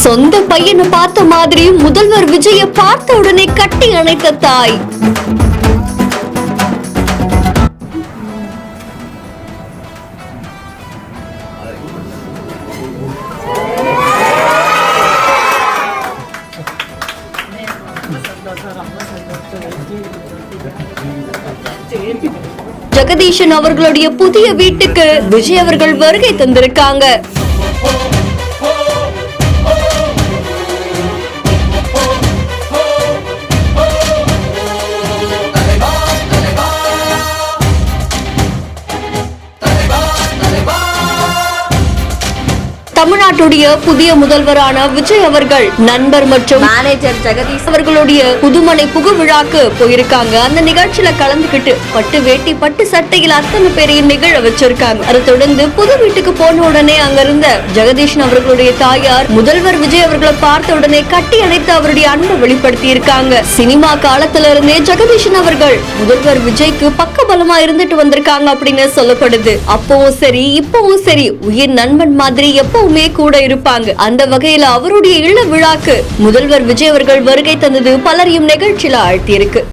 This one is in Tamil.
சொந்த பையனை பார்த்த மாதிரி முதல்வர் விஜயை பார்த்த உடனே கட்டி அணைத்த தாய். ஜெகதீஷன் அவர்களுடைய புதிய வீட்டுக்கு விஜய் அவர்கள் வருகை தந்திருக்காங்க. தமிழ்நாட்டுடைய புதிய முதல்வரான விஜய் அவர்கள் நண்பர் மற்றும் மேனேஜர் ஜெகதீஷ் அவர்களுடைய புதுமனை புகு விழாக்கு போயிருக்காங்க. அந்த நிகழ்ச்சியில கலந்துகிட்டு பட்டு வேட்டி பட்டு சட்டையில் அத்தனை பேரையும் நிகழ வச்சிருக்காங்க. அதை தொடர்ந்து புது வீட்டுக்கு போன உடனே அங்க இருந்த ஜெகதீஷன் அவர்களுடைய தாயார் முதல்வர் விஜய் அவர்களை பார்த்த உடனே கட்டி அணைத்து அவருடைய அன்பை வெளிப்படுத்தி இருக்காங்க. சினிமா காலத்துல இருந்தே ஜெகதீஷன் அவர்கள் முதல்வர் விஜய்க்கு பக்கபலமா இருந்துட்டு வந்திருக்காங்க அப்படின்னு சொல்லப்படுது. அப்பவும் சரி இப்பவும் சரி உயிர் நண்பன் மாதிரி எப்பவுமே கூட இருப்பாங்க. அந்த வகையில அவருடைய இல்ல விழாக்கு முதல்வர் விஜய் அவர்கள் வருகை தந்தது பலரையும் நிகழ்ச்சியில ஆழ்த்தி இருக்கு.